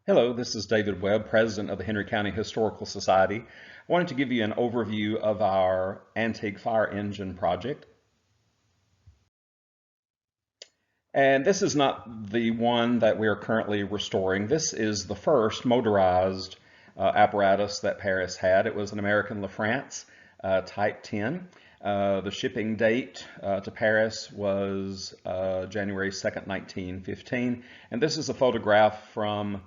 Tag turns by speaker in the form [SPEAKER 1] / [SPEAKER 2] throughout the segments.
[SPEAKER 1] Hello, this is David Webb, President of the Henry County Historical Society. I wanted to give you an overview of our antique fire engine project. And this is not the one that we are currently restoring. This is the first motorized apparatus that Paris had. It was an American LaFrance Type 10. The shipping date to Paris was January 2nd, 1915. And this is a photograph from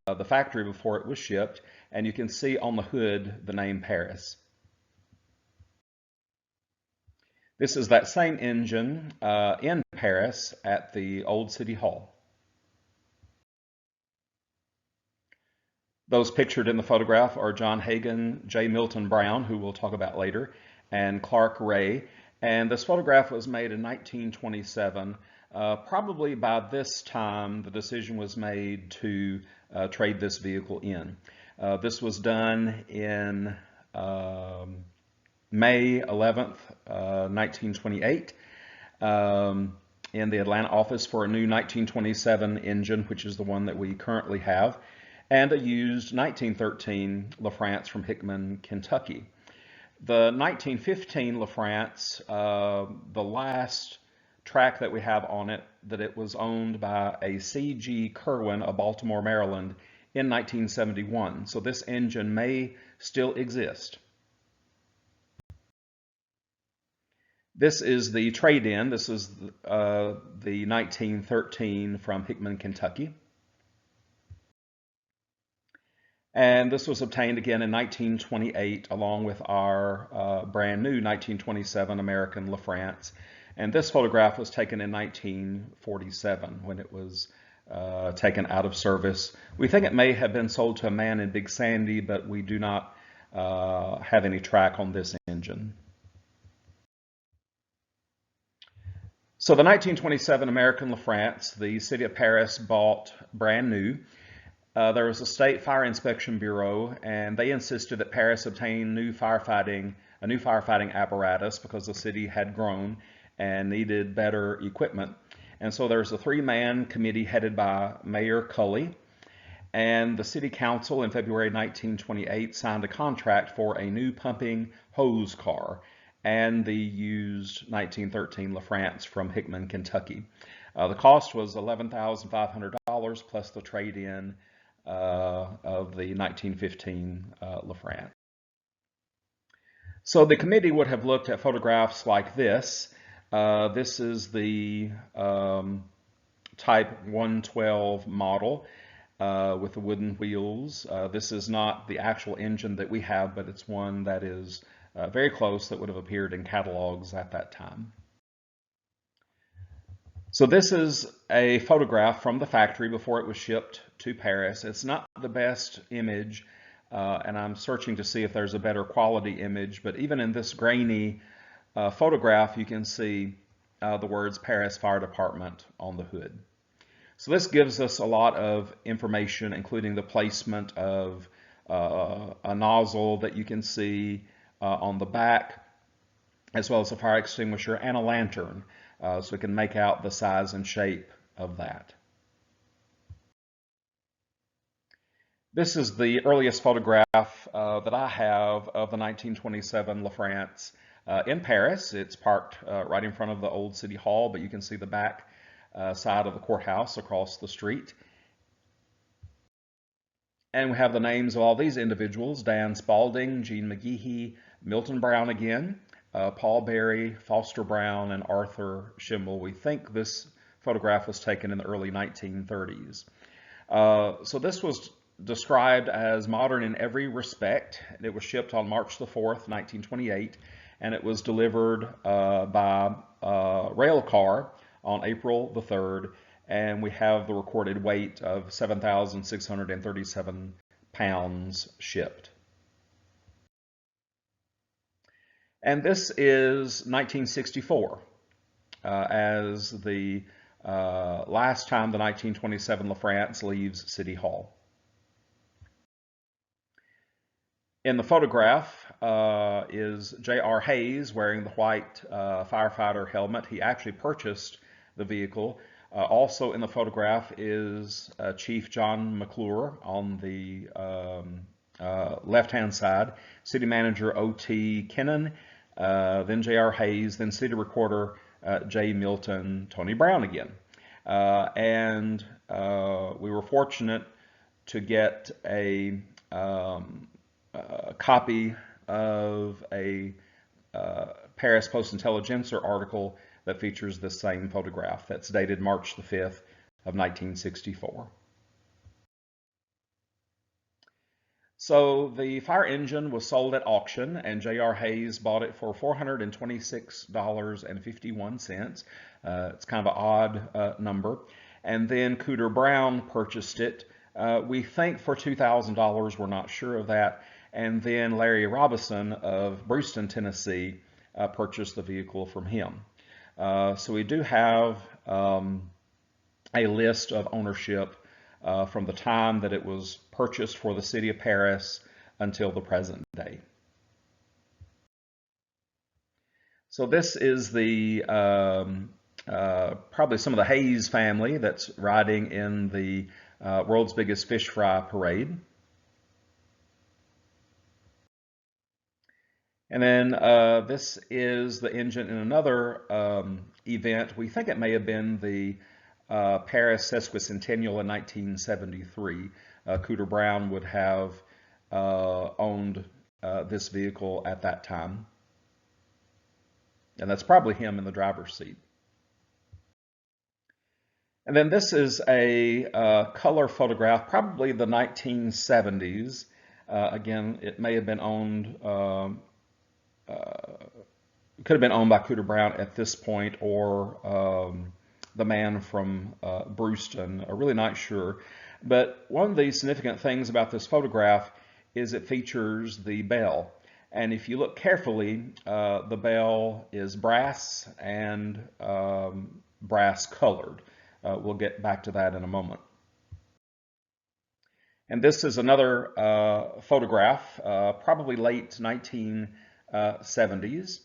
[SPEAKER 1] the factory before it was shipped, and you can see on the hood the name Paris. This is that same engine in Paris at the Old City Hall. Those pictured in the photograph are John Hagan, J. Milton Brown, who we'll talk about later, and Clark Ray. And this photograph was made in 1927. Probably by this time, the decision was made to trade this vehicle in. This was done in May 11th, 1928, in the Atlanta office for a new 1927 engine, which is the one that we currently have, and a used 1913 LaFrance from Hickman, Kentucky. The 1915 LaFrance, the last track that we have on it, that it was owned by a C.G. Kerwin of Baltimore, Maryland in 1971. So this engine may still exist. This is the trade-in. This is the 1913 from Hickman, Kentucky. And this was obtained again in 1928 along with our brand new 1927 American LaFrance. And this photograph was taken in 1947 when it was taken out of service. We think it may have been sold to a man in Big Sandy, but we do not have any track on this engine. So the 1927 American LaFrance, the city of Paris bought brand new. There was a state fire inspection bureau, and they insisted that Paris obtain a new firefighting apparatus because the city had grown and needed better equipment. And so there's a three-man committee headed by Mayor Cully, and the city council in February 1928 signed a contract for a new pumping hose car and the used 1913 LaFrance from Hickman, Kentucky. The cost was $11,500 plus the trade-in of the 1915 LaFrance. So the committee would have looked at photographs like this. This is the Type 112 model with the wooden wheels. This is not the actual engine that we have, but it's one that is very close, that would have appeared in catalogs at that time. So this is a photograph from the factory before it was shipped to Paris. It's not the best image, and I'm searching to see if there's a better quality image, but even in this grainy photograph, you can see the words Paris Fire Department on the hood. So this gives us a lot of information, including the placement of a nozzle that you can see on the back, as well as a fire extinguisher and a lantern, so we can make out the size and shape of that. This is the earliest photograph that I have of the 1927 LaFrance in Paris. It's parked right in front of the Old City Hall, but you can see the back side of the courthouse across the street. And we have the names of all these individuals: Dan Spalding, Gene McGehee, Milton Brown again, Paul Berry, Foster Brown, and Arthur Schimel. We think this photograph was taken in the early 1930s. So this was described as modern in every respect. It was shipped on March the 4th, 1928, and it was delivered by rail car on April the 3rd, and we have the recorded weight of 7,637 pounds shipped. And this is 1964, as the last time the 1927 LaFrance leaves City Hall. In the photograph is J.R. Hayes wearing the white firefighter helmet. He actually purchased the vehicle Also in the photograph is Chief John McClure on the left-hand side, City Manager O.T. Kennan, then J.R. Hayes, then City Recorder J. Milton, Tony Brown again. And we were fortunate to get a copy of a Paris Post-Intelligencer article that features the same photograph. That's dated March the 5th of 1964. So the fire engine was sold at auction, and J.R. Hayes bought it for $426.51. It's kind of an odd number. And then Cooter Brown purchased it. We think for $2,000. We're not sure of that. And then Larry Robison of Brewston, Tennessee, purchased the vehicle from him. So we do have a list of ownership from the time that it was purchased for the city of Paris until the present day. So this is the probably some of the Hayes family that's riding in the World's Biggest Fish Fry Parade. And then this is the engine in another event. We think it may have been the Paris Sesquicentennial in 1973. Cooter Brown would have owned this vehicle at that time. And that's probably him in the driver's seat. And then this is a color photograph, probably the 1970s. Again, it may have been owned, could have been owned by Cooter Brown at this point, or the man from Brewston. I'm really not sure. But one of the significant things about this photograph is it features the bell. And if you look carefully, the bell is brass and brass colored. We'll get back to that in a moment. And this is another photograph, probably late 1970s.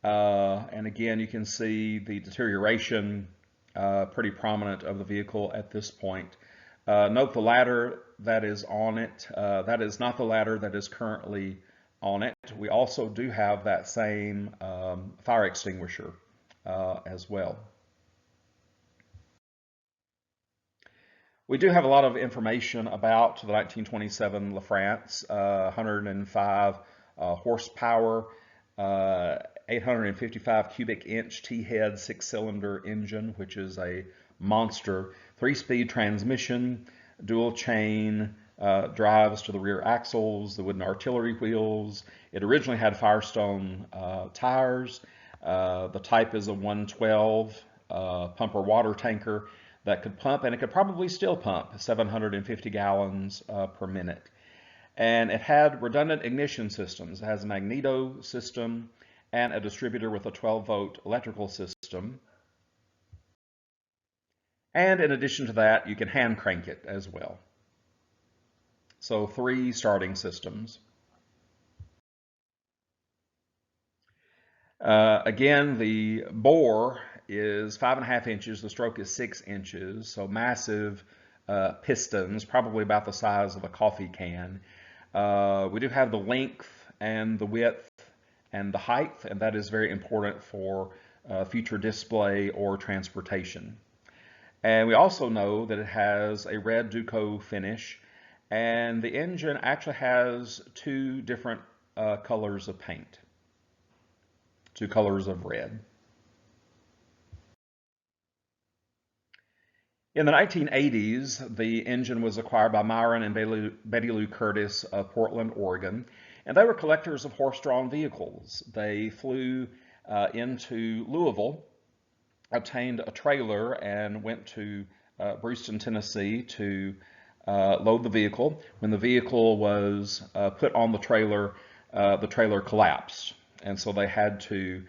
[SPEAKER 1] And again, you can see the deterioration pretty prominent of the vehicle at this point. Note the ladder that is on it. That is not the ladder that is currently on it. We also do have that same fire extinguisher as well. We do have a lot of information about the 1927 LaFrance, 105 horsepower, 855 cubic inch T-head 6-cylinder engine, which is a monster, 3-speed transmission, dual chain, drives to the rear axles, the wooden artillery wheels. It originally had Firestone tires. The type is a 112 pumper water tanker that could pump, and it could probably still pump 750 gallons per minute. And it had redundant ignition systems. It has a magneto system and a distributor with a 12-volt electrical system. And in addition to that, you can hand crank it as well. So 3 starting systems. Again, the bore is 5.5 inches. The stroke is 6 inches. So massive pistons, probably about the size of a coffee can. We do have the length and the width and the height, and that is very important for future display or transportation. And we also know that it has a red Duco finish, and the engine actually has 2 different colors of paint, 2 colors of red. In the 1980s, the engine was acquired by Myron and Betty Lou Curtis of Portland, Oregon, and they were collectors of horse-drawn vehicles. They flew into Louisville, obtained a trailer, and went to Brewston, Tennessee to load the vehicle. When the vehicle was put on the trailer collapsed, and so they had to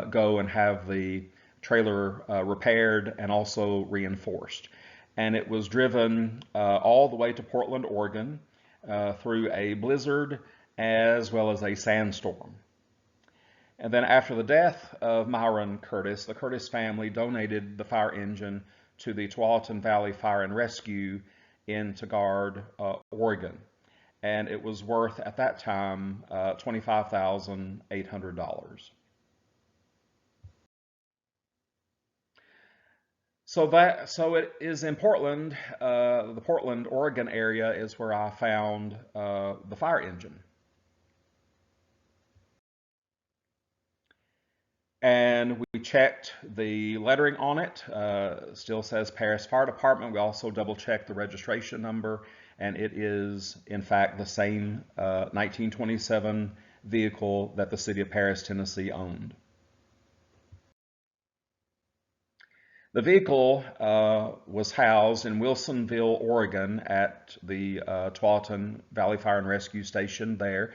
[SPEAKER 1] go and have the trailer repaired and also reinforced. And it was driven all the way to Portland, Oregon, through a blizzard as well as a sandstorm. And then after the death of Myron Curtis, the Curtis family donated the fire engine to the Tualatin Valley Fire and Rescue in Tigard, Oregon. And it was worth, at that time, $25,800. So it is in Portland, the Portland, Oregon area is where I found the fire engine. And we checked the lettering on it. Still says Paris Fire Department. We also double checked the registration number, and it is in fact the same 1927 vehicle that the city of Paris, Tennessee owned. The vehicle was housed in Wilsonville, Oregon at the Tualatin Valley Fire and Rescue Station there.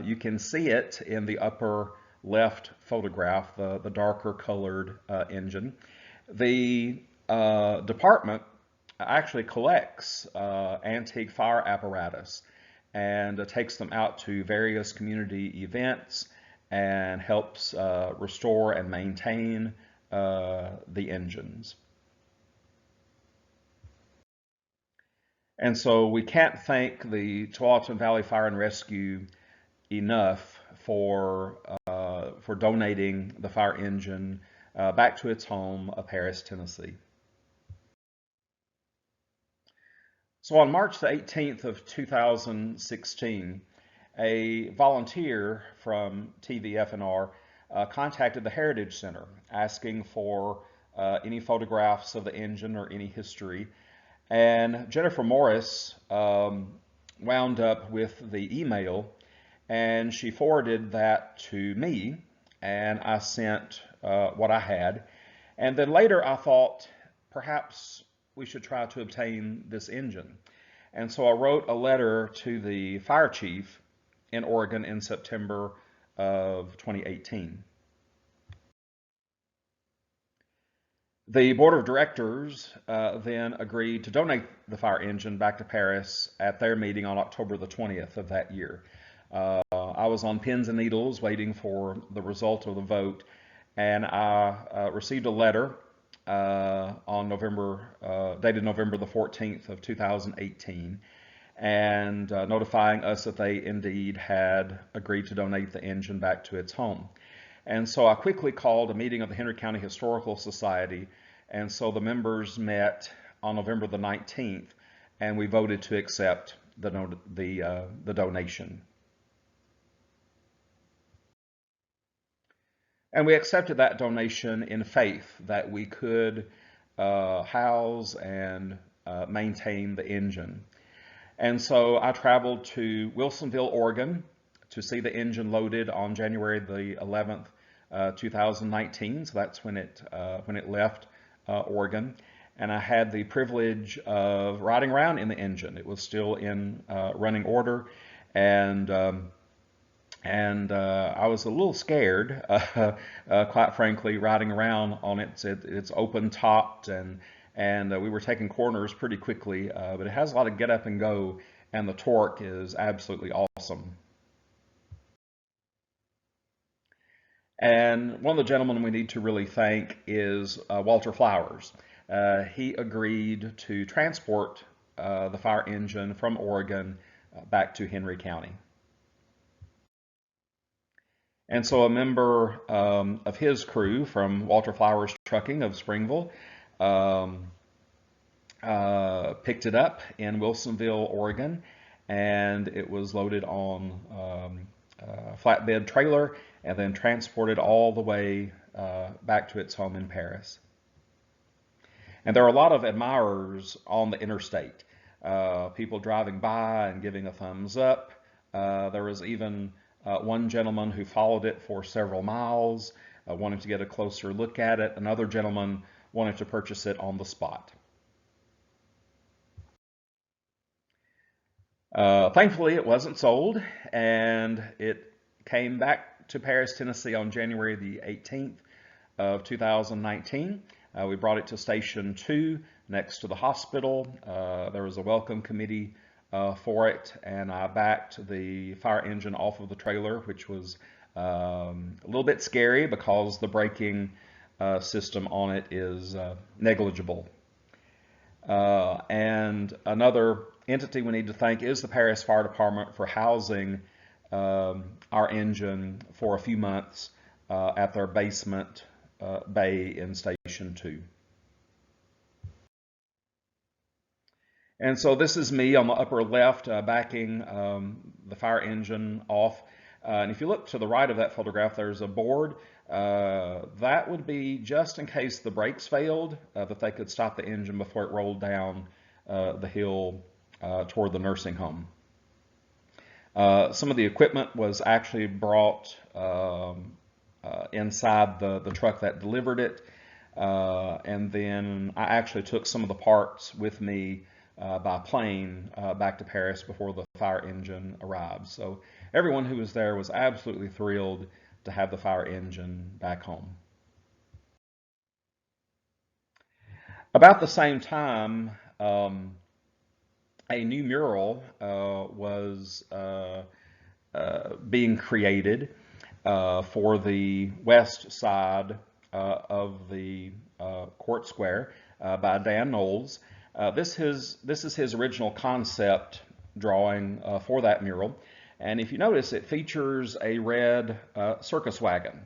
[SPEAKER 1] You can see it in the upper left photograph, the darker colored engine. The department actually collects antique fire apparatus and takes them out to various community events and helps restore and maintain the engines. And so we can't thank the Tualatin Valley Fire and Rescue enough for donating the fire engine back to its home of Paris, Tennessee. So on March the 18th of 2016, a volunteer from TVFNR contacted the Heritage Center asking for any photographs of the engine or any history. And Jennifer Morris wound up with the email, and she forwarded that to me, and I sent what I had. And then later I thought perhaps we should try to obtain this engine. And so I wrote a letter to the fire chief in Oregon in September of 2018. The board of directors then agreed to donate the fire engine back to Paris at their meeting on October the 20th of that year. I was on pins and needles waiting for the result of the vote, and I received a letter on dated November the 14th of 2018, and notifying us that they indeed had agreed to donate the engine back to its home. And so I quickly called a meeting of the Henry County Historical Society, and so the members met on November the 19th, and we voted to accept the donation. And we accepted that donation in faith that we could house and maintain the engine. And so I traveled to Wilsonville, Oregon to see the engine loaded on January the 11th, 2019. So that's when it left Oregon. And I had the privilege of riding around in the engine. It was still in running order, and I was a little scared, quite frankly, riding around on it. It's open topped, and we were taking corners pretty quickly, but it has a lot of get up and go, and the torque is absolutely awesome. And one of the gentlemen we need to really thank is Walter Flowers. He agreed to transport the fire engine from Oregon back to Henry County. And so a member of his crew from Walter Flowers Trucking of Springville picked it up in Wilsonville, Oregon, and it was loaded on a flatbed trailer and then transported all the way back to its home in Paris. And there are a lot of admirers on the interstate, people driving by and giving a thumbs up. There was even one gentleman who followed it for several miles, wanted to get a closer look at it. Another gentleman wanted to purchase it on the spot. Thankfully, it wasn't sold, and it came back to Paris, Tennessee on January the 18th of 2019. We brought it to Station 2 next to the hospital. There was a welcome committee for it, and I backed the fire engine off of the trailer, which was a little bit scary because the braking system on it is negligible. And another entity we need to thank is the Paris Fire Department for housing our engine for a few months at their basement bay in Station 2. And so this is me on the upper left backing the fire engine off. And if you look to the right of that photograph, there's a board. That would be just in case the brakes failed, that they could stop the engine before it rolled down the hill toward the nursing home. Some of the equipment was actually brought inside the truck that delivered it. And then I actually took some of the parts with me by plane back to Paris before the fire engine arrived. So everyone who was there was absolutely thrilled to have the fire engine back home. About the same time, a new mural was being created for the west side of the Court Square by Dan Knowles. This is his original concept drawing for that mural. And if you notice, it features a red circus wagon.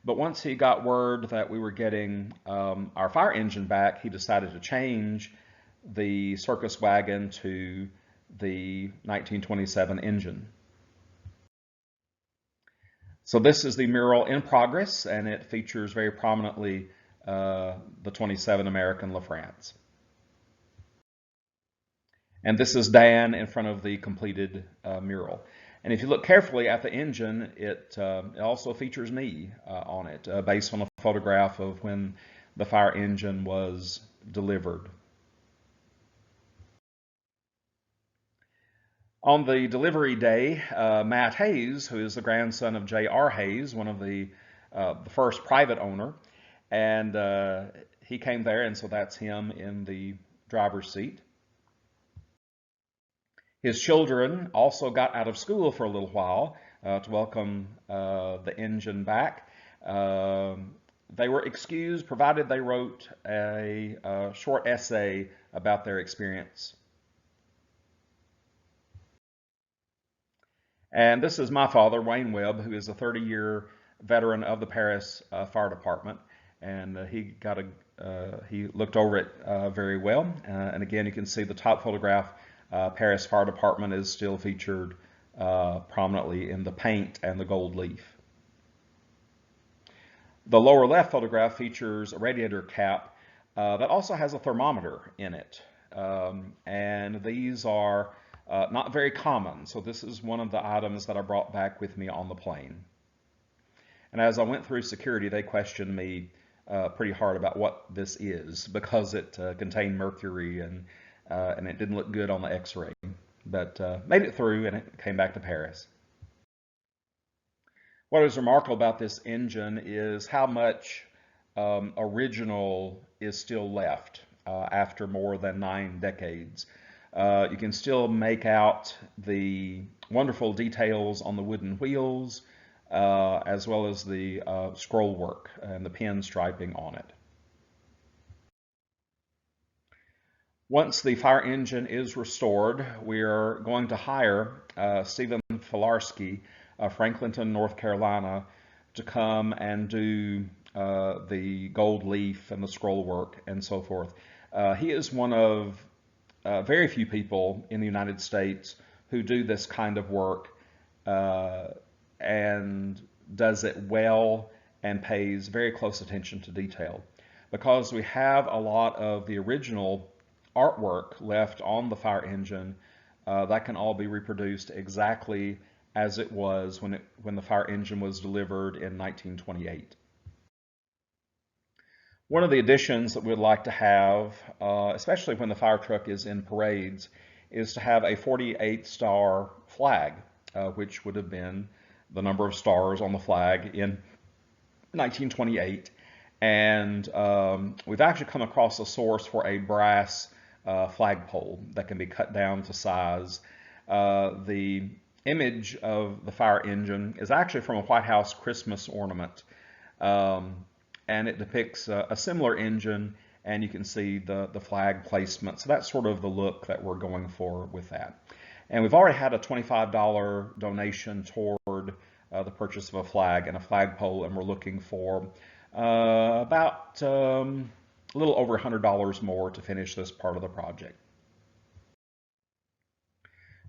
[SPEAKER 1] But once he got word that we were getting our fire engine back, he decided to change the circus wagon to the 1927 engine. So this is the mural in progress, and it features very prominently the 27 American LaFrance. And this is Dan in front of the completed mural. And if you look carefully at the engine, it also features me on it, based on a photograph of when the fire engine was delivered. On the delivery day, Matt Hayes, who is the grandson of J.R. Hayes, one of the first private owner, and he came there, and so that's him in the driver's seat. His children also got out of school for a little while to welcome the engine back. They were excused provided they wrote a short essay about their experience. And this is my father, Wayne Webb, who is a 30-year veteran of the Paris Fire Department, and he looked over it very well. And again, you can see the top photograph. Paris Fire Department is still featured prominently in the paint and the gold leaf. The lower left photograph features a radiator cap that also has a thermometer in it. And these are not very common, so this is one of the items that I brought back with me on the plane. And as I went through security, they questioned me pretty hard about what this is, because it contained mercury and it didn't look good on the x-ray, but made it through and it came back to Paris. What is remarkable about this engine is how much original is still left after more than 9 decades. You can still make out the wonderful details on the wooden wheels, as well as the scroll work and the pin striping on it. Once the fire engine is restored, we are going to hire Stephen Filarski of Franklinton, North Carolina, to come and do the gold leaf and the scroll work and so forth. He is one of very few people in the United States who do this kind of work and does it well and pays very close attention to detail. Because we have a lot of the original artwork left on the fire engine, that can all be reproduced exactly as it was when the fire engine was delivered in 1928. One of the additions that we'd like to have, especially when the fire truck is in parades, is to have a 48-star flag, which would have been the number of stars on the flag in 1928. And we've actually come across a source for a brass flagpole that can be cut down to size. The image of the fire engine is actually from a White House Christmas ornament. and it depicts a similar engine, and you can see the flag placement. So that's sort of the look that we're going for with that. And we've already had a $25 donation toward the purchase of a flag and a flagpole, and we're looking for about a little over $100 more to finish this part of the project.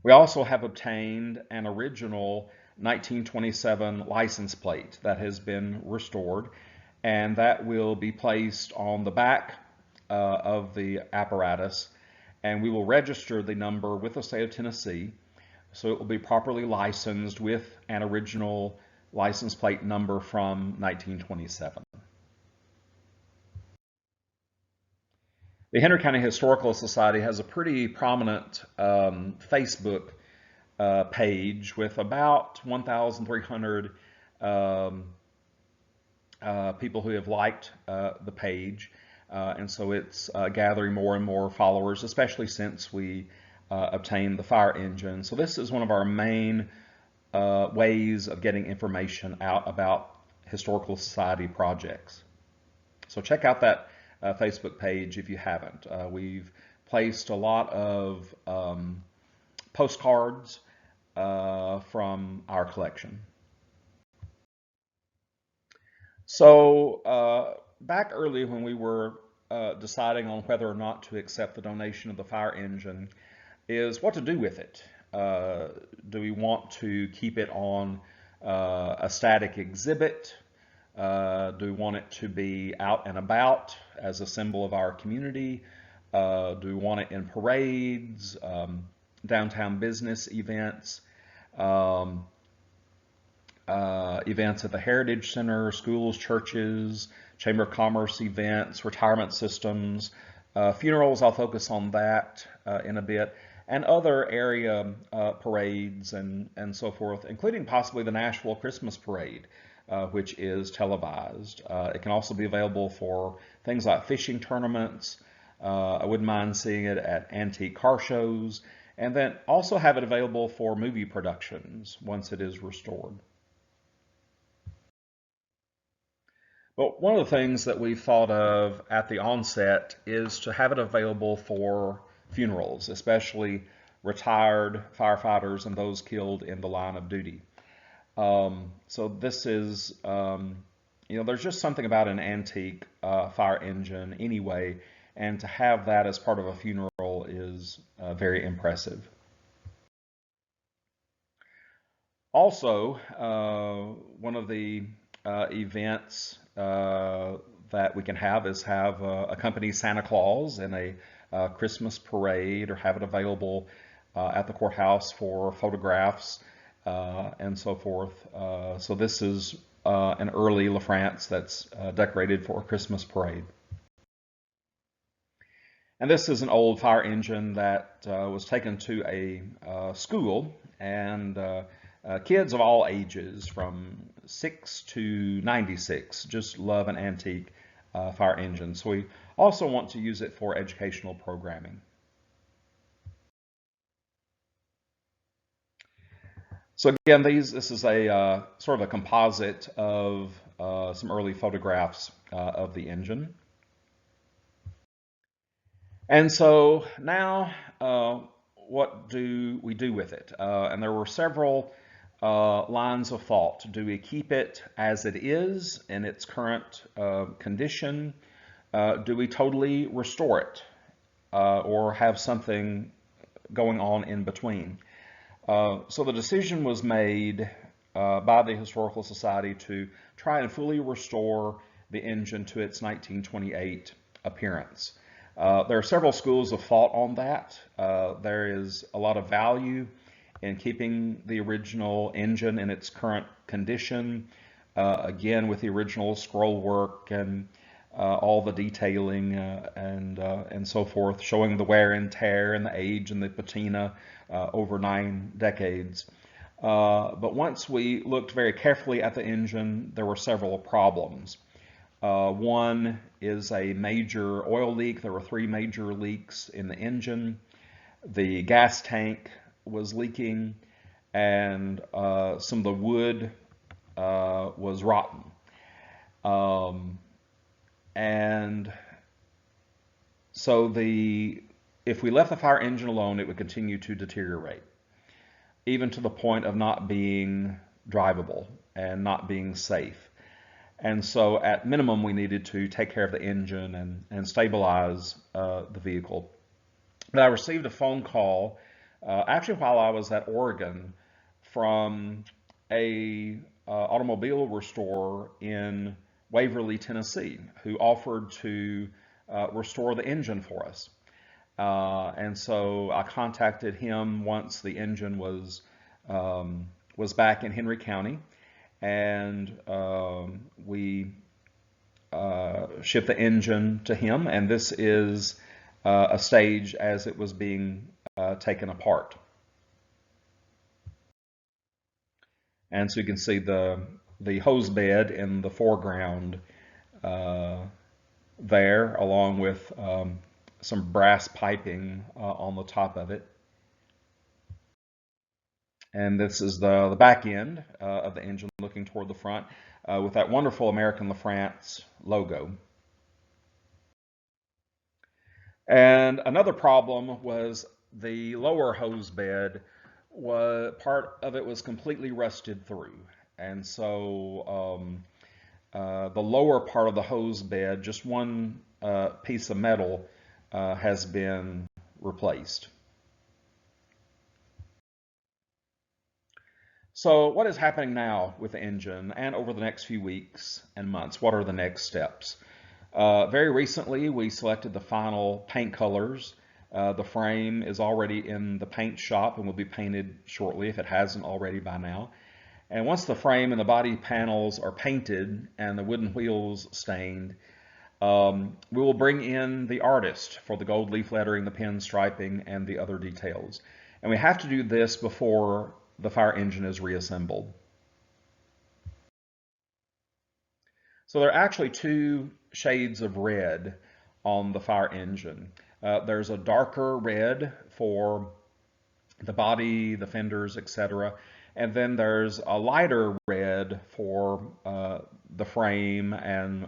[SPEAKER 1] We also have obtained an original 1927 license plate that has been restored, and that will be placed on the back of the apparatus, and we will register the number with the state of Tennessee, so it will be properly licensed with an original license plate number from 1927. The Henry County Historical Society has a pretty prominent Facebook page with about 1,300 people who have liked the page, and so it's gathering more and more followers, especially since we obtained the fire engine. So this is one of our main ways of getting information out about Historical Society projects. So check out that Facebook page if you haven't. We've placed a lot of postcards from our collection. So back early when we were deciding on whether or not to accept the donation of the fire engine is what to do with it. Do we want to keep it on a static exhibit? Do we want it to be out and about as a symbol of our community? Do we want it in parades, downtown business events, events at the Heritage Center, schools, churches, Chamber of Commerce events, retirement systems, funerals? I'll focus on that in a bit, and other area parades and so forth, including possibly the Nashville Christmas Parade, which is televised. It can also be available for things like fishing tournaments. I wouldn't mind seeing it at antique car shows, and then also have it available for movie productions once it is restored. But one of the things that we thought of at the onset is to have it available for funerals, especially retired firefighters and those killed in the line of duty. So this is, there's just something about an antique fire engine anyway, and to have that as part of a funeral is very impressive. Also, one of the events that we can have is have accompany Santa Claus in a Christmas parade, or have it available at the courthouse for photographs and so forth. So this is an early LaFrance that's decorated for a Christmas parade. And this is an old fire engine that was taken to a school, and kids of all ages from 6 to 96 just love an antique fire engine. So we also want to use it for educational programming. So again, this is a sort of a composite of some early photographs of the engine. And so now, what do we do with it? And there were several lines of thought. Do we keep it as it is in its current condition? Do we totally restore it or have something going on in between? So the decision was made by the Historical Society to try and fully restore the engine to its 1928 appearance. There are several schools of thought on that. There is a lot of value in keeping the original engine in its current condition, again with the original scroll work and all the detailing and so forth, showing the wear and tear and the age and the patina over 9 decades. But once we looked very carefully at the engine, there were several problems. One is a major oil leak. There were 3 major leaks in the engine. The gas tank was leaking, and some of the wood was rotten. And so if we left the fire engine alone, it would continue to deteriorate, even to the point of not being drivable and not being safe. And so at minimum, we needed to take care of the engine and stabilize the vehicle. But I received a phone call, actually while I was at Oregon, from a automobile restorer in Waverly, Tennessee, who offered to restore the engine for us. And so I contacted him once the engine was back in Henry County, and we shipped the engine to him. And this is a stage as it was being taken apart. And so you can see the hose bed in the foreground there, along with some brass piping on the top of it. And this is the back end of the engine looking toward the front with that wonderful American LaFrance logo. And another problem was the lower hose bed. Part of it was completely rusted through. And so the lower part of the hose bed, just one piece of metal, has been replaced. So what is happening now with the engine and over the next few weeks and months? What are the next steps? Very recently, we selected the final paint colors. The frame is already in the paint shop and will be painted shortly if it hasn't already by now. And once the frame and the body panels are painted and the wooden wheels stained, we will bring in the artist for the gold leaf lettering, the pin striping, and the other details. And we have to do this before the fire engine is reassembled. So there are actually two shades of red on the fire engine. There's a darker red for the body, the fenders, etc. And then there's a lighter red for the frame and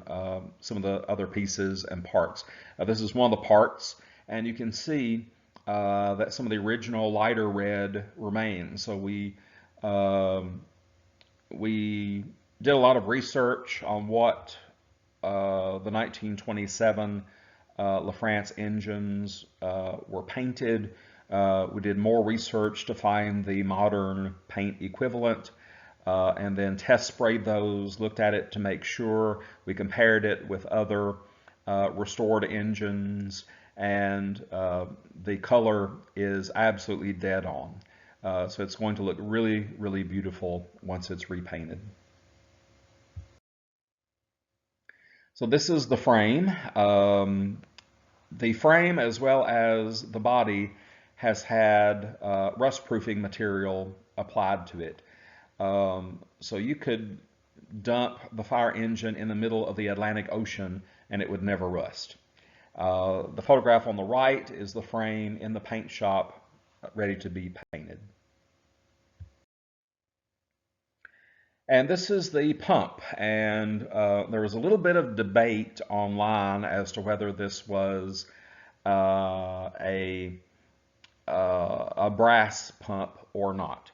[SPEAKER 1] some of the other pieces and parts. This is one of the parts, and you can see that some of the original lighter red remains. So we did a lot of research on what the 1927 LaFrance engines were painted. We did more research to find the modern paint equivalent, and then test sprayed those, looked at it to make sure. We compared it with other restored engines, and the color is absolutely dead on. So it's going to look really, really beautiful once it's repainted. So this is the frame. The frame, as well as the body, has had rust-proofing material applied to it. So you could dump the fire engine in the middle of the Atlantic Ocean and it would never rust. The photograph on the right is the frame in the paint shop ready to be painted. And this is the pump, and there was a little bit of debate online as to whether this was a brass pump or not.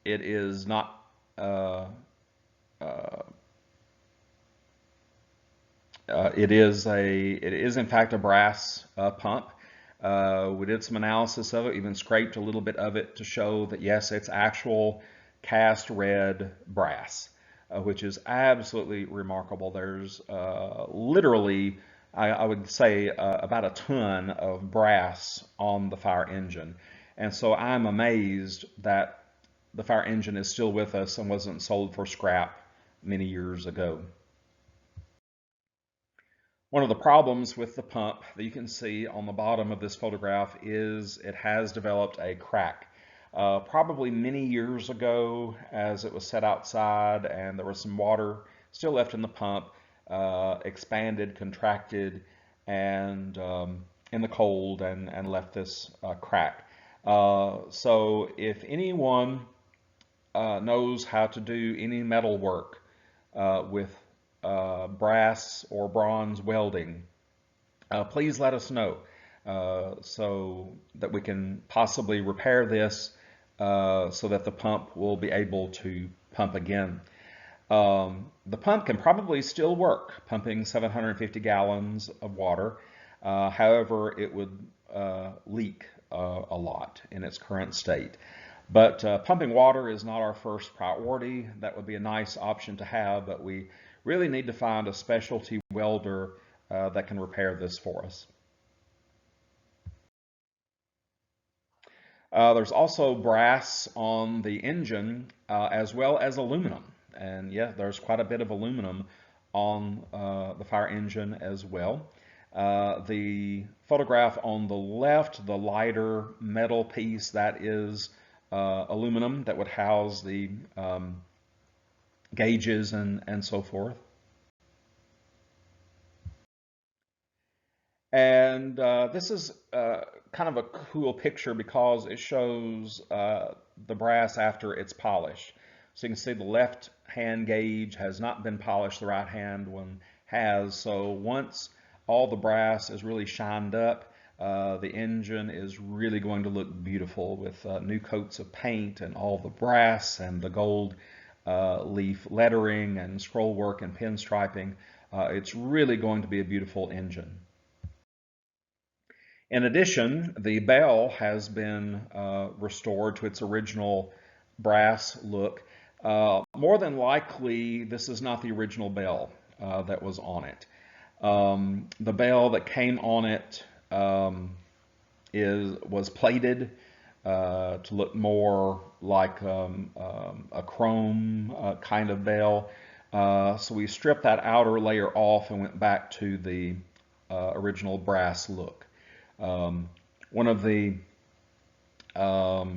[SPEAKER 1] It is not. It is in fact a brass pump. We did some analysis of it, even scraped a little bit of it to show that yes, it's actual cast red brass, which is absolutely remarkable. There's literally, I would say, about a ton of brass on the fire engine. And so I'm amazed that the fire engine is still with us and wasn't sold for scrap many years ago. One of the problems with the pump that you can see on the bottom of this photograph is it has developed a crack. Probably many years ago, as it was set outside and there was some water still left in the pump, expanded, contracted, and in the cold and left this crack. So if anyone knows how to do any metal work with brass or bronze welding, please let us know so that we can possibly repair this so that the pump will be able to pump again. The pump can probably still work, pumping 750 gallons of water. However, it would leak a lot in its current state. But pumping water is not our first priority. That would be a nice option to have, but we really need to find a specialty welder that can repair this for us. There's also brass on the engine as well as aluminum. And yeah, there's quite a bit of aluminum on the fire engine as well. The photograph on the left, the lighter metal piece, that is aluminum that would house the gauges and so forth. And this is kind of a cool picture because it shows the brass after it's polished. So you can see the left hand gauge has not been polished, the right hand one has. So once all the brass is really shined up, the engine is really going to look beautiful with new coats of paint and all the brass and the gold leaf lettering and scroll work and pinstriping. It's really going to be a beautiful engine. In addition, the bell has been restored to its original brass look. More than likely, this is not the original bell that was on it. The bell that came on it was plated to look more like a chrome kind of bell. So we stripped that outer layer off and went back to the original brass look. One of the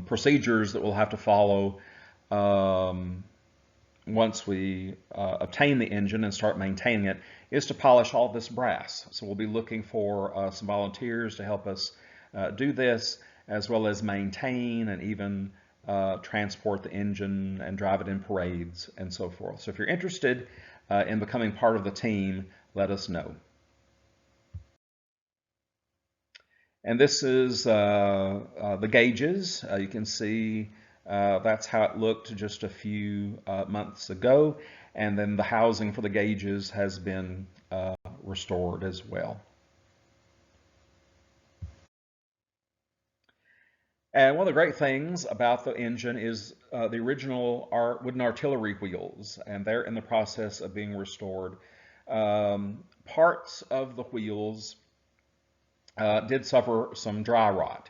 [SPEAKER 1] procedures that we'll have to follow once we obtain the engine and start maintaining it is to polish all this brass. So we'll be looking for some volunteers to help us do this, as well as maintain and even transport the engine and drive it in parades and so forth. So if you're interested in becoming part of the team, let us know. And this is the gauges. You can see that's how it looked just a few months ago. And then the housing for the gauges has been restored as well. And one of the great things about the engine is the original wooden artillery wheels, and they're in the process of being restored. Parts of the wheels did suffer some dry rot.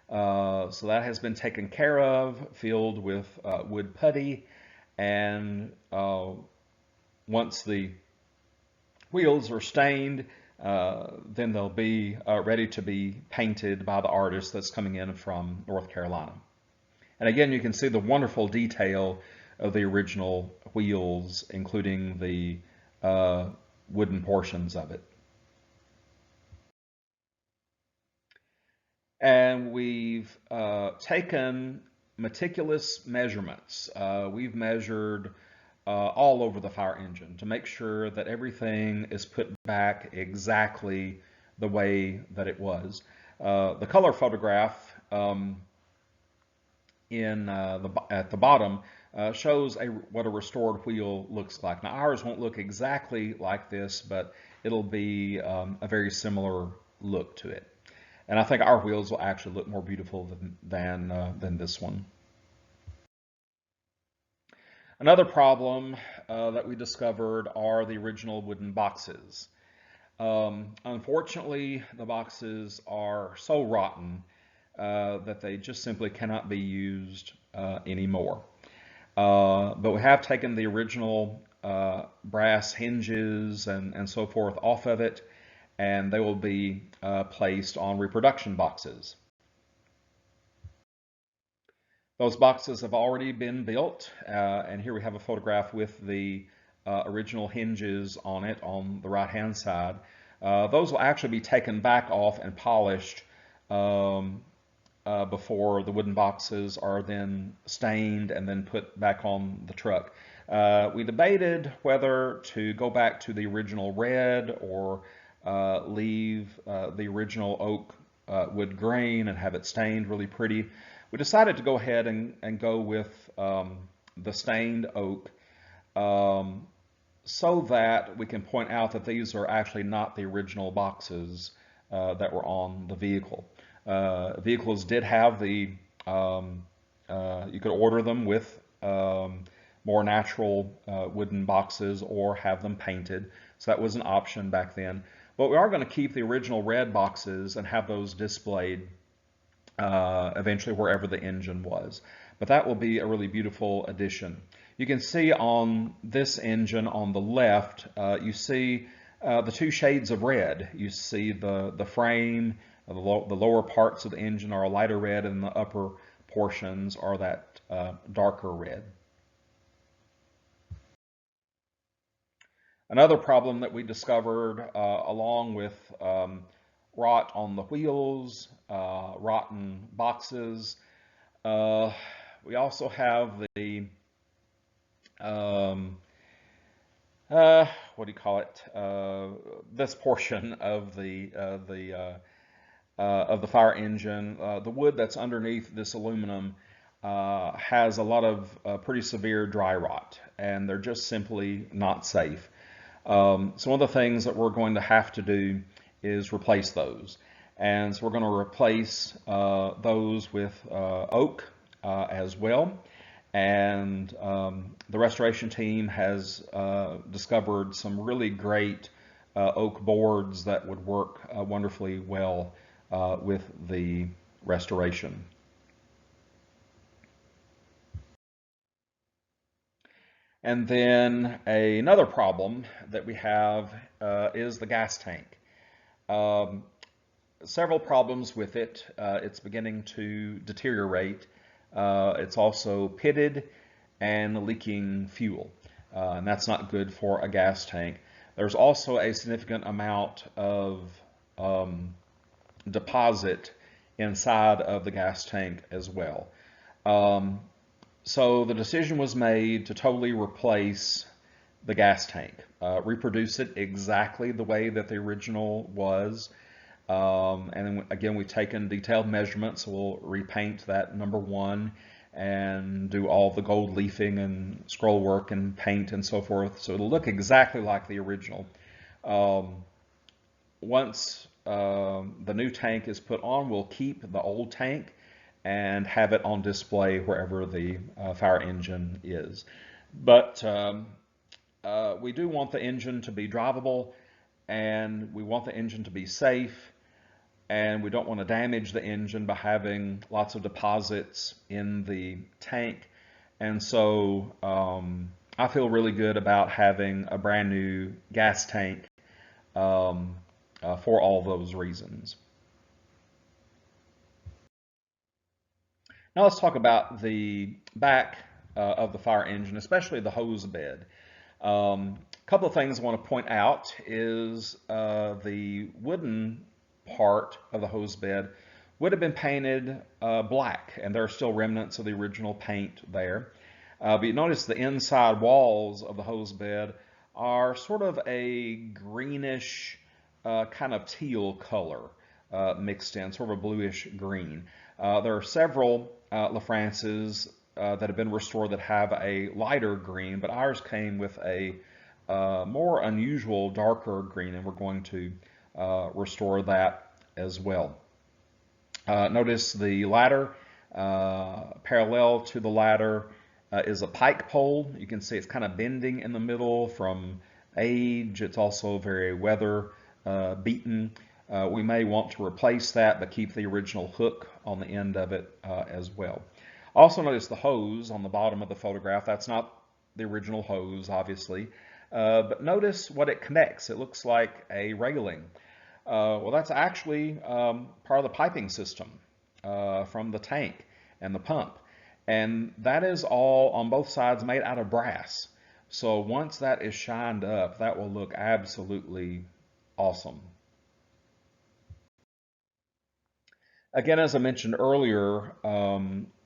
[SPEAKER 1] So that has been taken care of, filled with wood putty, and once the wheels are stained, then they'll be ready to be painted by the artist that's coming in from North Carolina. And again, you can see the wonderful detail of the original wheels, including the wooden portions of it. And we've taken meticulous measurements. We've measured all over the fire engine to make sure that everything is put back exactly the way that it was. The color photograph at the bottom shows what a restored wheel looks like. Now ours won't look exactly like this, but it'll be a very similar look to it. And I think our wheels will actually look more beautiful than this one. Another problem that we discovered are the original wooden boxes. Unfortunately, the boxes are so rotten that they just simply cannot be used anymore. But we have taken the original brass hinges and so forth off of it, and they will be placed on reproduction boxes. Those boxes have already been built, and here we have a photograph with the original hinges on it on the right-hand side. Those will actually be taken back off and polished before the wooden boxes are then stained and then put back on the truck. We debated whether to go back to the original red or leave the original oak wood grain and have it stained really pretty. We decided to go ahead and go with the stained oak, so that we can point out that these are actually not the original boxes that were on the vehicle. Vehicles did have you could order them with more natural wooden boxes or have them painted. So that was an option back then. But we are going to keep the original red boxes and have those displayed eventually wherever the engine was. But that will be a really beautiful addition. You can see on this engine on the left, you see the two shades of red. You see the frame, the lower parts of the engine are a lighter red, and the upper portions are that darker red. Another problem that we discovered, along with rot on the wheels, rotten boxes, we also have the what do you call it? This portion of the fire engine, the wood that's underneath this aluminum has a lot of pretty severe dry rot, and they're just simply not safe. So one of the things that we're going to have to do is replace those. And so we're going to replace those with oak as well. And the restoration team has discovered some really great oak boards that would work wonderfully well with the restoration. And then another problem that we have is the gas tank. Several problems with it. It's beginning to deteriorate. It's also pitted and leaking fuel, and that's not good for a gas tank. There's also a significant amount of deposit inside of the gas tank as well. So the decision was made to totally replace the gas tank, reproduce it exactly the way that the original was. And then again, we've taken detailed measurements, so we'll repaint that number 1 and do all the gold leafing and scroll work and paint and so forth. So it'll look exactly like the original. Once the new tank is put on, we'll keep the old tank and have it on display wherever the fire engine is. But we do want the engine to be drivable, and we want the engine to be safe, and we don't want to damage the engine by having lots of deposits in the tank. And so I feel really good about having a brand new gas tank for all those reasons. Now let's talk about the back of the fire engine, especially the hose bed. A couple of things I want to point out is the wooden part of the hose bed would have been painted black, and there are still remnants of the original paint there. But you notice the inside walls of the hose bed are sort of a greenish kind of teal color mixed in, sort of a bluish green. There are several LaFrances that have been restored that have a lighter green, but ours came with a more unusual darker green, and we're going to restore that as well. Notice the ladder, parallel to the ladder is a pike pole. You can see it's kind of bending in the middle from age. It's also very weather beaten. We may want to replace that, but keep the original hook on the end of it as well. Also notice the hose on the bottom of the photograph. That's not the original hose, obviously, but notice what it connects. It looks like a railing. Well, that's actually part of the piping system from the tank and the pump. And that is all on both sides made out of brass. So once that is shined up, that will look absolutely awesome. Again, as I mentioned earlier,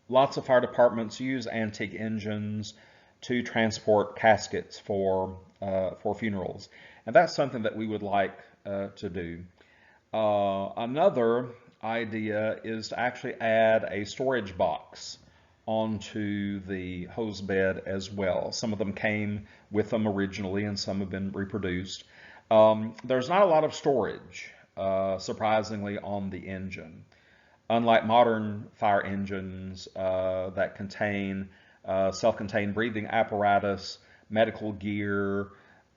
[SPEAKER 1] lots of fire departments use antique engines to transport caskets for funerals. And that's something that we would like to do. Another idea is to actually add a storage box onto the hose bed as well. Some of them came with them originally and some have been reproduced. There's not a lot of storage, surprisingly, on the engine. Unlike modern fire engines that contain self-contained breathing apparatus, medical gear,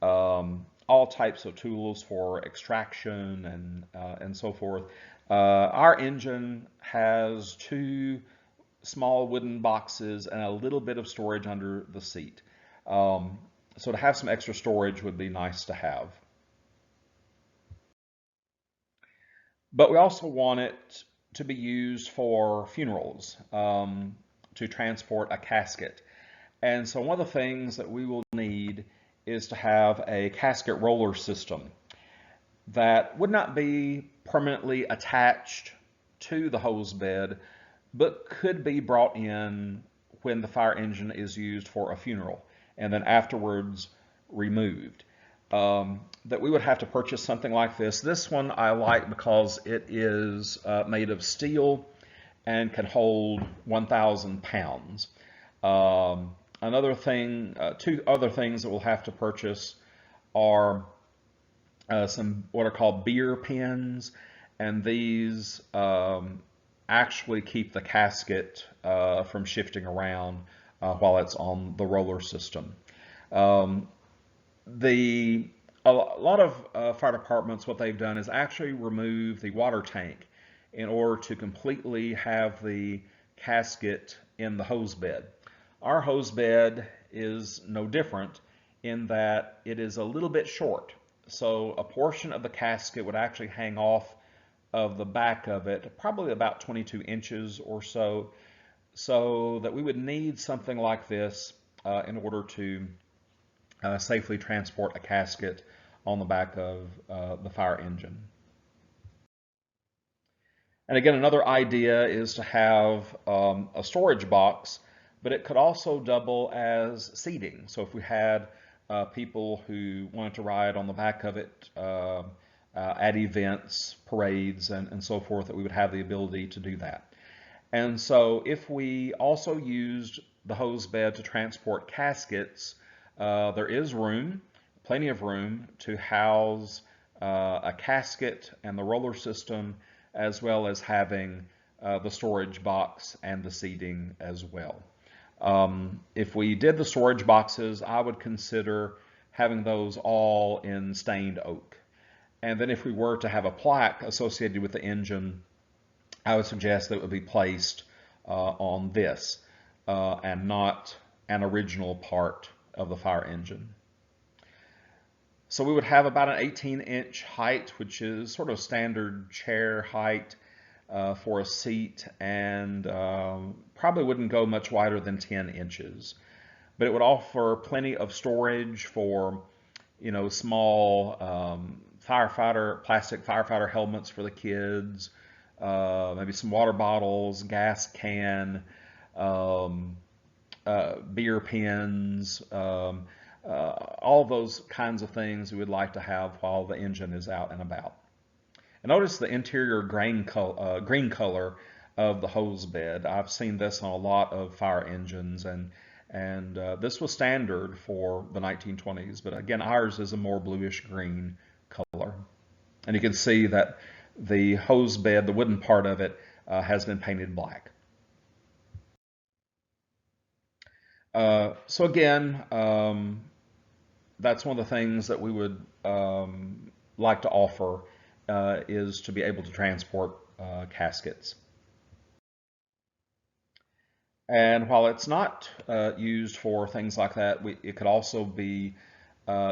[SPEAKER 1] all types of tools for extraction and so forth. Our engine has two small wooden boxes and a little bit of storage under the seat. So to have some extra storage would be nice to have. But we also want it to be used for funerals, to transport a casket. And so one of the things that we will need is to have a casket roller system that would not be permanently attached to the hose bed, but could be brought in when the fire engine is used for a funeral and then afterwards removed. That we would have to purchase something like this. This one I like because it is made of steel and can hold 1,000 pounds. Another thing, two other things that we'll have to purchase are some what are called beer pins, and these actually keep the casket from shifting around while it's on the roller system. A lot of fire departments, what they've done is actually remove the water tank in order to completely have the casket in the hose bed. Our hose bed is no different in that it is a little bit short. So a portion of the casket would actually hang off of the back of it, probably about 22 inches or so, so that we would need something like this in order to safely transport a casket on the back of the fire engine. And again, another idea is to have a storage box, but it could also double as seating. So if we had people who wanted to ride on the back of it at events, parades, and so forth, that we would have the ability to do that. And so if we also used the hose bed to transport caskets, there is room, plenty of room, to house a casket and the roller system, as well as having the storage box and the seating as well. If we did the storage boxes, I would consider having those all in stained oak. And then if we were to have a plaque associated with the engine, I would suggest that it would be placed on this and not an original part of the fire engine. So we would have about an 18-inch height, which is sort of standard chair height for a seat, and probably wouldn't go much wider than 10 inches. But it would offer plenty of storage for, small plastic firefighter helmets for the kids, maybe some water bottles, gas can, beer pins, all those kinds of things we would like to have while the engine is out and about. And notice the interior green color of the hose bed. I've seen this on a lot of fire engines, and this was standard for the 1920s, but again, ours is a more bluish green color. And you can see that the hose bed, the wooden part of it, has been painted black. So again, that's one of the things that we would like to offer is to be able to transport caskets. And while it's not used for things like that, it could also be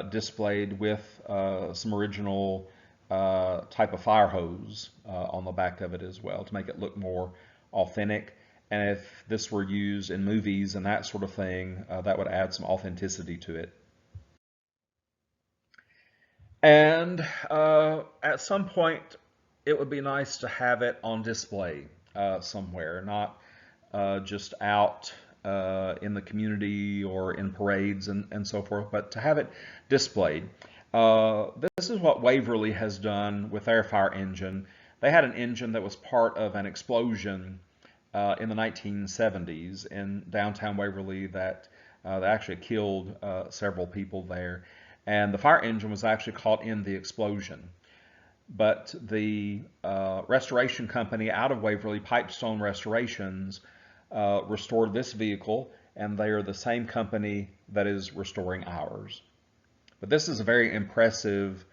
[SPEAKER 1] displayed with some original type of fire hose on the back of it as well to make it look more authentic. And if this were used in movies and that sort of thing, that would add some authenticity to it. And at some point, it would be nice to have it on display somewhere, not just out in the community or in parades and so forth, but to have it displayed. This is what Waverly has done with their fire engine. They had an engine that was part of an explosion in the 1970s in downtown Waverly that actually killed several people there. And the fire engine was actually caught in the explosion. But the restoration company out of Waverly, Pipestone Restorations, restored this vehicle, and they are the same company that is restoring ours. But this is a very impressive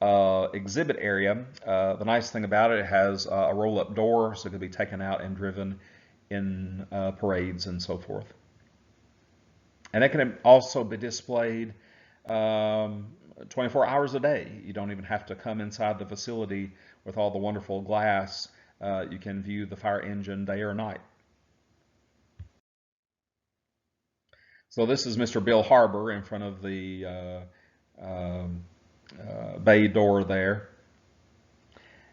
[SPEAKER 1] exhibit area. The nice thing about it, it has a roll-up door, so it can be taken out and driven in parades and so forth. And it can also be displayed 24 hours a day. You don't even have to come inside the facility with all the wonderful glass. You can view the fire engine day or night. So this is Mr. Bill Harbor in front of the bay door there.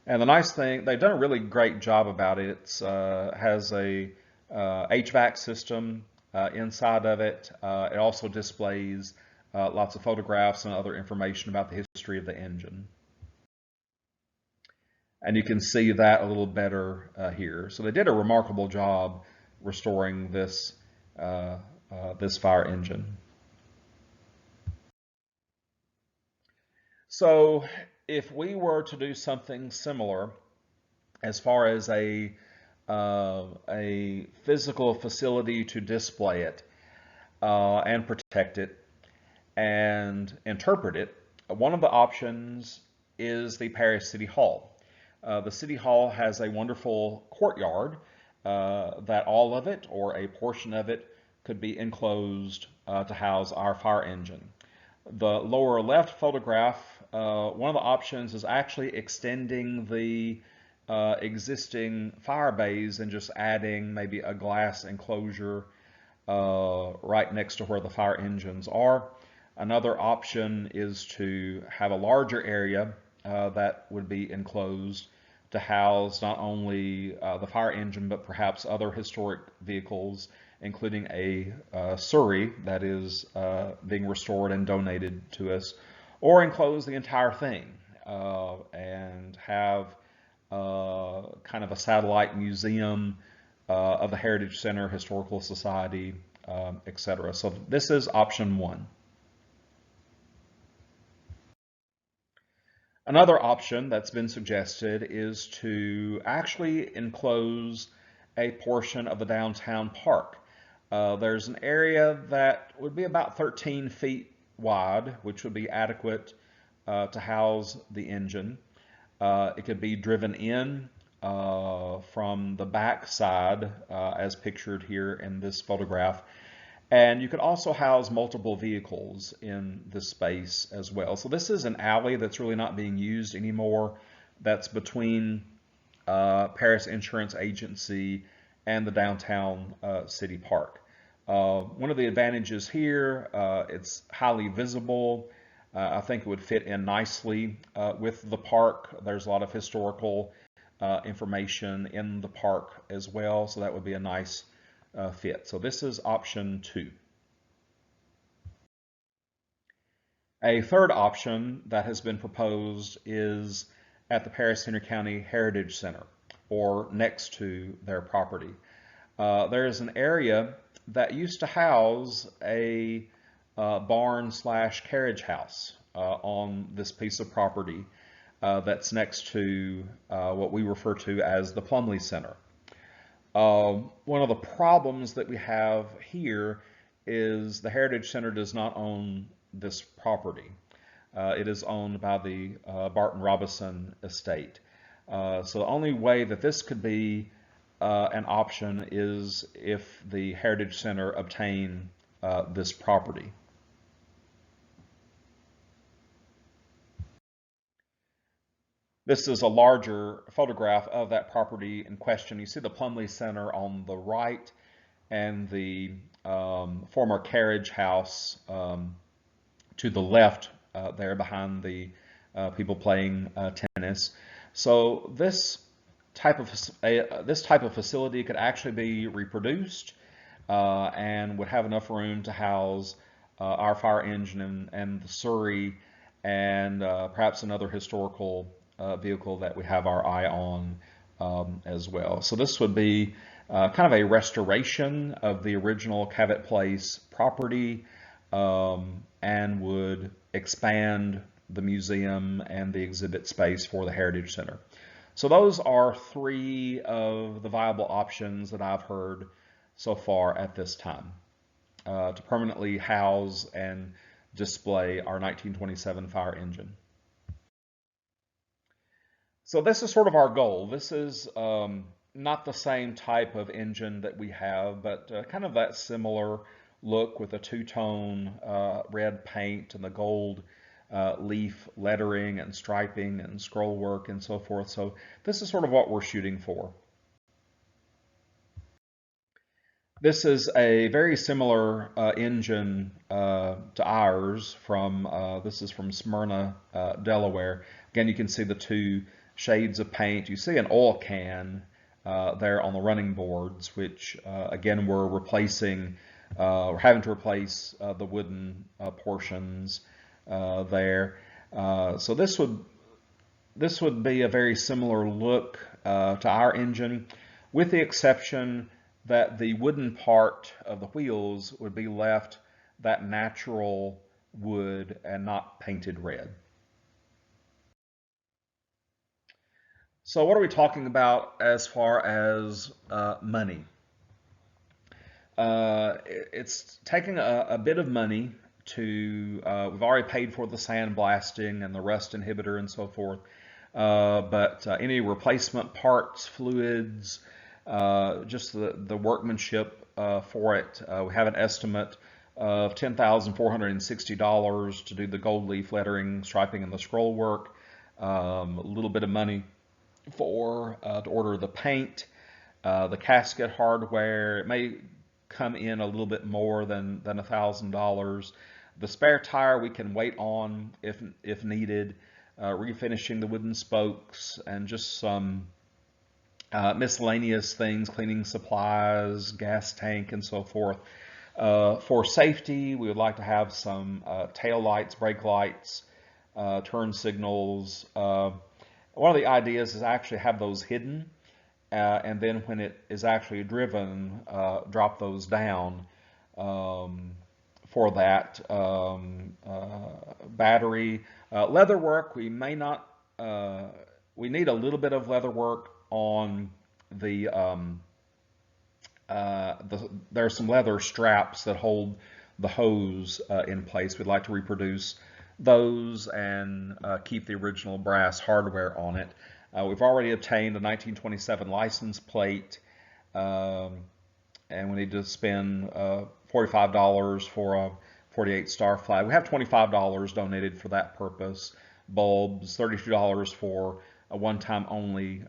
[SPEAKER 1] And the nice thing, they've done a really great job about it. It has a HVAC system inside of it. It also displays lots of photographs and other information about the history of the engine. And you can see that a little better here. So they did a remarkable job restoring this this fire engine. So if we were to do something similar as far as a physical facility to display it and protect it and interpret it, one of the options is the Paris City Hall. The City Hall has a wonderful courtyard that all of it or a portion of it could be enclosed to house our fire engine. The lower left photograph, one of the options is actually extending the existing fire bays and just adding maybe a glass enclosure right next to where the fire engines are. Another option is to have a larger area that would be enclosed to house not only the fire engine, but perhaps other historic vehicles, including a Surrey that is being restored and donated to us, or enclose the entire thing and have kind of a satellite museum of the Heritage Center, Historical Society, etc. So this is option one. Another option that's been suggested is to actually enclose a portion of the downtown park. There's an area that would be about 13 feet wide, which would be adequate to house the engine. It could be driven in from the back side, as pictured here in this photograph. And you could also house multiple vehicles in this space as well. So this is an alley that's really not being used anymore. That's between Paris Insurance Agency and the downtown city park. One of the advantages here, it's highly visible. I think it would fit in nicely with the park. There's a lot of historical information in the park as well, so that would be a nice fit. So this is option two. A third option that has been proposed is at the Paris-Henry County Heritage Center, or next to their property. There is an area that used to house a barn slash carriage house on this piece of property that's next to what we refer to as the Plumley Center. One of the problems that we have here is the Heritage Center does not own this property. It is owned by the Barton Robison estate. So the only way that this could be an option is if the Heritage Center obtain this property. This is a larger photograph of that property in question. You see the Plumley Center on the right and the former carriage house to the left there behind the people playing tennis. So this type of facility could actually be reproduced and would have enough room to house our fire engine and the Surrey and perhaps another historical vehicle that we have our eye on as well. So this would be kind of a restoration of the original Cavett Place property, and would expand the museum and the exhibit space for the Heritage Center. So those are three of the viable options that I've heard so far at this time to permanently house and display our 1927 fire engine. So this is sort of our goal. This is not the same type of engine that we have, but kind of that similar look with a two-tone red paint and the gold leaf lettering and striping and scroll work and so forth. So this is sort of what we're shooting for. This is a very similar engine to ours from, this is from Smyrna, Delaware. Again, you can see the two shades of paint. You see an oil can there on the running boards, which again, we're replacing, we're having to replace the wooden portions there. So this would be a very similar look to our engine, with the exception that the wooden part of the wheels would be left that natural wood and not painted red. So what are we talking about as far as money? It's taking a bit of money to, we've already paid for the sandblasting and the rust inhibitor and so forth, but any replacement parts, fluids, just the workmanship for it, we have an estimate of $10,460 to do the gold leaf lettering, striping, and the scroll work. A little bit of money for to order the paint, the casket hardware. It may come in a little bit more than $1,000. The spare tire we can wait on if needed. Refinishing the wooden spokes and just some miscellaneous things, cleaning supplies, gas tank, and so forth. For safety, we would like to have some tail lights, brake lights, turn signals. One of the ideas is actually have those hidden, and then when it is actually driven, drop those down for that. Battery, leather work, we may not, we need a little bit of leather work on there are some leather straps that hold the hose in place. We'd like to reproduce those and keep the original brass hardware on it. We've already obtained a 1927 license plate, and we need to spend $45 for a 48 star flag. We have $25 donated for that purpose. Bulbs, $32 for a one-time only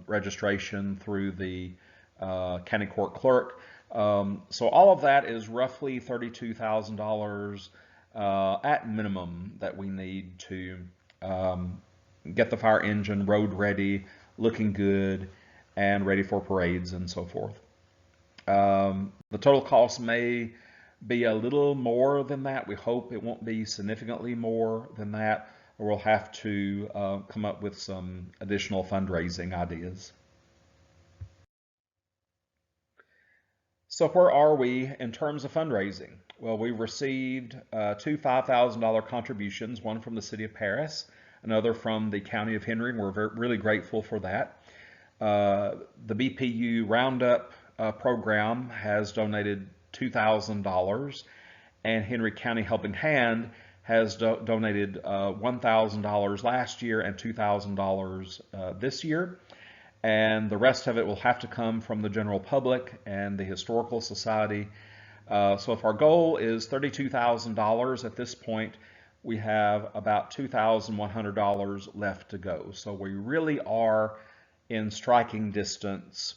[SPEAKER 1] registration through the county court clerk. So all of that is roughly $32,000 at minimum that we need to get the fire engine road ready, looking good, and ready for parades and so forth. The total cost may be a little more than that. We hope it won't be significantly more than that, or we'll have to come up with some additional fundraising ideas. So where are we in terms of fundraising? Well, we received two $5,000 contributions, one from the City of Paris, another from the County of Henry, and we're really grateful for that. The BPU Roundup program has donated $2,000, and Henry County Helping Hand has donated $1,000 last year and $2,000 this year. And the rest of it will have to come from the general public and the Historical Society. So if our goal is $32,000 at this point, we have about $2,100 left to go. So we really are in striking distance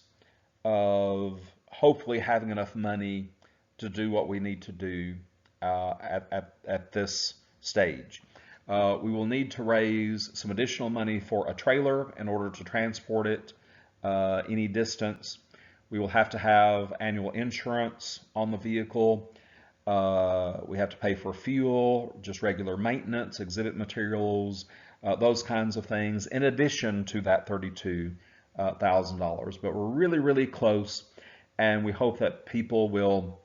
[SPEAKER 1] of hopefully having enough money to do what we need to do at this stage. We will need to raise some additional money for a trailer in order to transport it any distance. We will have to have annual insurance on the vehicle. We have to pay for fuel, just regular maintenance, exhibit materials, those kinds of things, in addition to that $32,000. But we're really, really close, and we hope that people will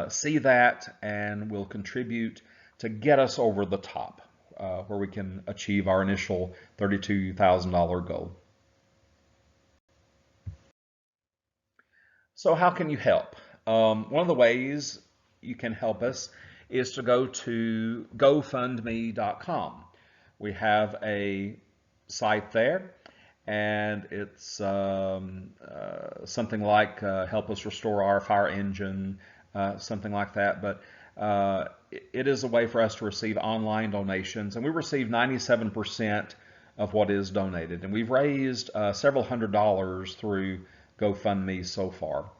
[SPEAKER 1] see that and will contribute to get us over the top, where we can achieve our initial $32,000 goal. So how can you help? One of the ways you can help us is to go to GoFundMe.com. We have a site there, and it's something like help us restore our fire engine, something like that. But it is a way for us to receive online donations, and we receive 97% of what is donated. And we've raised several $100s through GoFundMe so far.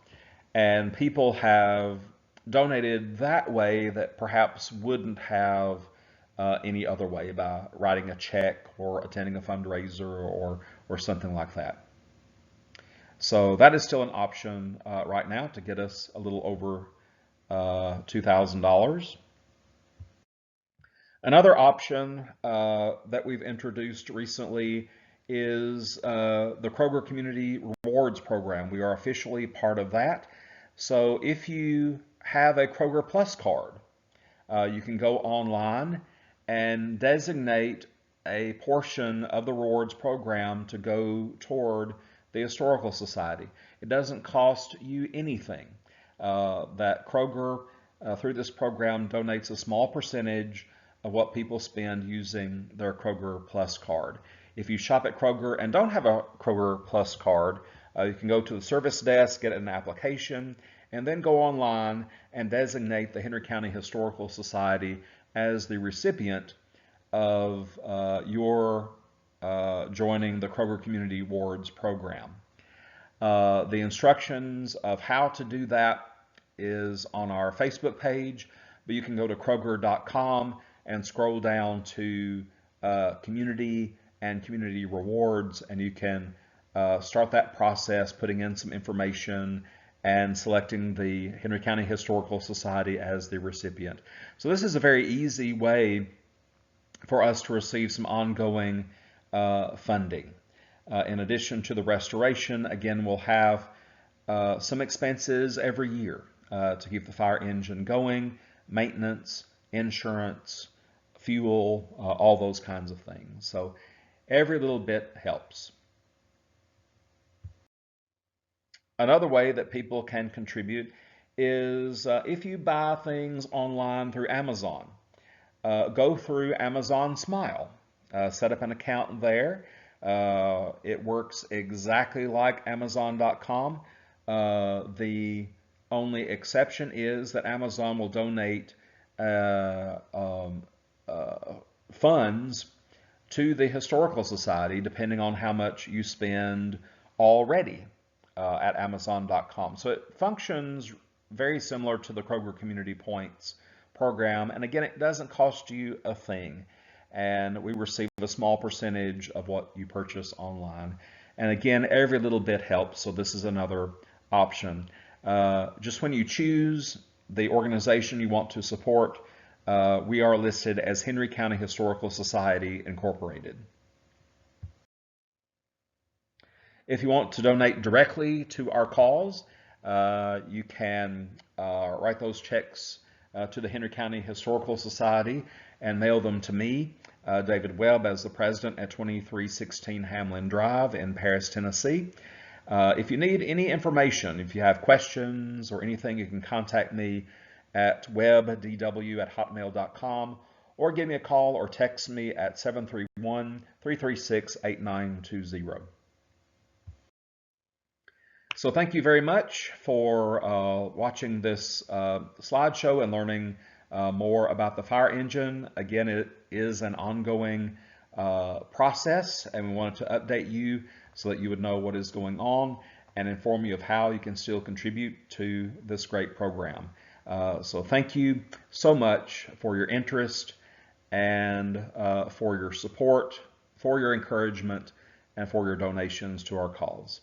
[SPEAKER 1] And people have donated that way that perhaps wouldn't have any other way, by writing a check or attending a fundraiser or something like that. So that is still an option right now to get us a little over $2,000. Another option that we've introduced recently is the Kroger Community Rewards Program. We are officially part of that. So if you have a Kroger Plus card, you can go online and designate a portion of the rewards program to go toward the Historical Society. It doesn't cost you anything. That Kroger, through this program, donates a small percentage of what people spend using their Kroger Plus card. If you shop at Kroger and don't have a Kroger Plus card, you can go to the service desk, get an application, and then go online and designate the Henry County Historical Society as the recipient of your joining the Kroger Community Rewards program. The instructions of how to do that is on our Facebook page, but you can go to Kroger.com and scroll down to Community and Community Rewards, and you can start that process, putting in some information and selecting the Henry County Historical Society as the recipient. So this is a very easy way for us to receive some ongoing funding. In addition to the restoration, again, we'll have some expenses every year to keep the fire engine going, maintenance, insurance, fuel, all those kinds of things. So every little bit helps. Another way that people can contribute is if you buy things online through Amazon. Go through Amazon Smile. Set up an account there. It works exactly like Amazon.com. The only exception is that Amazon will donate funds to the Historical Society depending on how much you spend already at Amazon.com. So it functions very similar to the Kroger Community Points program. And again, it doesn't cost you a thing. And we receive a small percentage of what you purchase online. And again, every little bit helps. So this is another option. Just when you choose the organization you want to support, we are listed as Henry County Historical Society Incorporated. If you want to donate directly to our cause, you can write those checks to the Henry County Historical Society and mail them to me, David Webb, as the president at 2316 Hamlin Drive in Paris, Tennessee. If you need any information, if you have questions or anything, you can contact me at webdw@hotmail.com or give me a call or text me at 731-336-8920. So thank you very much for watching this slideshow and learning more about the fire engine. Again, it is an ongoing process, and we wanted to update you so that you would know what is going on and inform you of how you can still contribute to this great program. So thank you so much for your interest and for your support, for your encouragement, and for your donations to our cause.